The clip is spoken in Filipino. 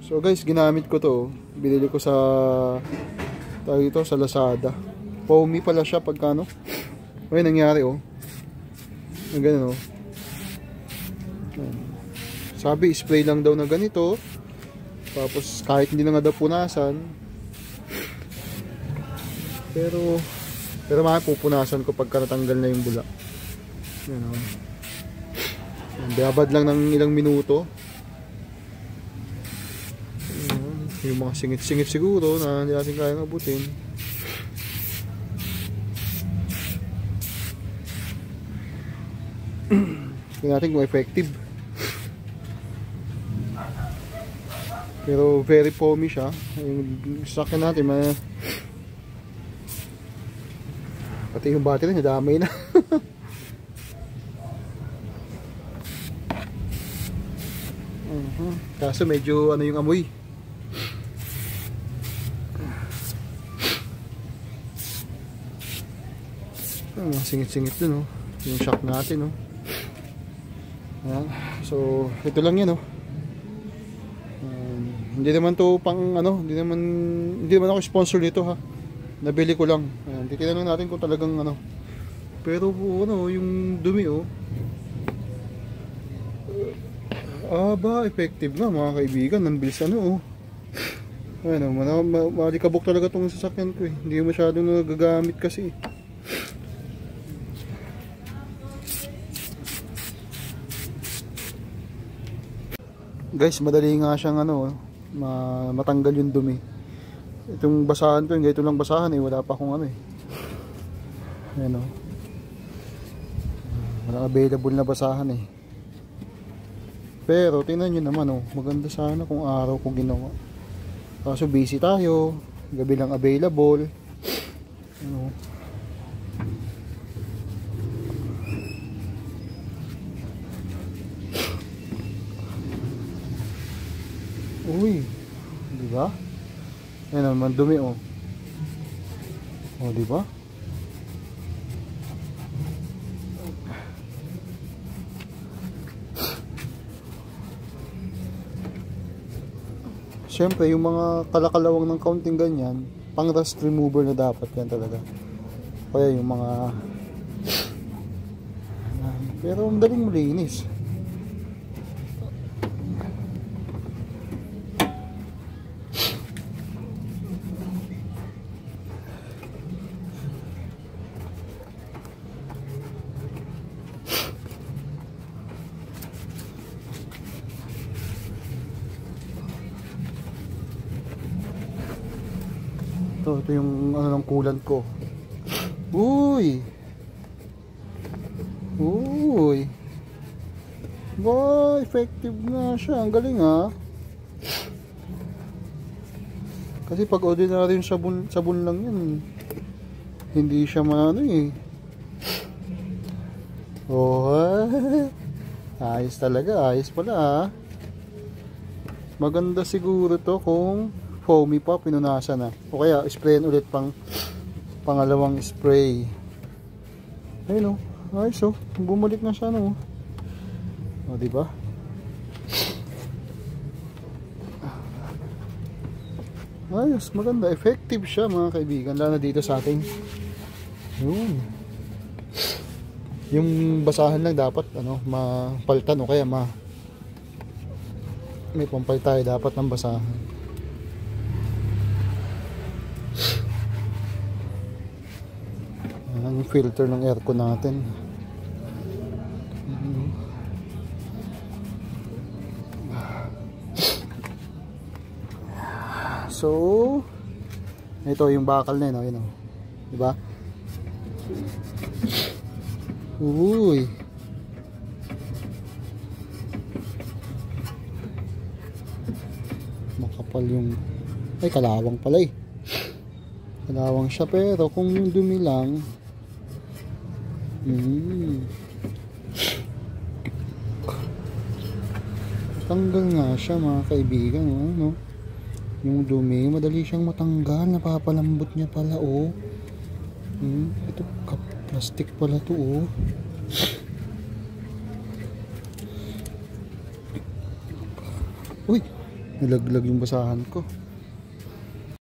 So guys, ginamit ko to. Binili ko sa sa Lazada. Foamy pala siya pagkano. Ay, nangyari oh. Ang ganun oh. Sabi, spray lang daw na ganito. Tapos kahit hindi na nga daw punasan. Pero pupunasan ko pagka natanggal na yung bula. Yan oh. Babad lang ng ilang minuto. Yung mga singit-singit siguro na hindi natin kayang abutin. Tingnan natin kung effective. Pero very foamy siya. Yung sakin natin pati yung battery nadamay na. Kaso medyo ano yung amoy. Singit-singit dun oh. Yung shock natin oh. Ayan. So ito lang yan oh. Hindi naman to pang ano, hindi naman ako sponsor nito ha. Nabili ko lang. Ayan, titingnan natin kung talagang ano. Pero ano, yung dumi oh. Aba, effective nga mga kaibigan. Nanbilis ano oh. Ayan oh, malikabok talaga tong sasakyan ko eh. Hindi masyadong nagagamit kasi. Guys, madali nga siyang ano, matanggal yung dumi. Itong basahan ko, yung ganito lang basahan eh, wala pa akong ano eh. Ayan o. Walang available na basahan eh. Pero tingnan nyo naman oh, maganda sana kung araw ko ginawa. Kaso busy tayo, gabi lang available. Ano. Uy, di ba? Ayan naman dumi oh. Oh, di ba? Siyempre, yung mga kalakalawang ng kaunting ganyan, pang rust remover na dapat yan talaga. Kaya yung mga pero ang daling malinis. Ito yung ano ng coolant ko. Uy! Uy! Ba, effective nga siya. Ang galing ha. Kasi pag ordinary yung sabon lang yan, hindi siya maano eh. Oh, ayos talaga. Ayos pala ha. Maganda siguro to kung foamy pa, pinunasan na. O kaya, sprayan ulit pangalawang spray. Ayun o. Ayos o. Bumalik na siya no. O, diba? Ayos, maganda. Effective siya mga kaibigan. Lalo na dito sa ating. Yun. Yung basahan lang dapat, ano, mapalitan o kaya may pampalit tayo dapat ng basahan. Ang filter ng aircon natin. So, ito yung bakal na yun, yun, diba? Uy, makapal yung ay kalawang pala eh. Kalawang siya pero kung yung dumi lang tanggal nga siya mga kaibigan no? Yung dumi madali siyang matanggal, napapalambot niya pala oh. Ito plastic pala to oh. Uy, Nilaglag yung basahan ko.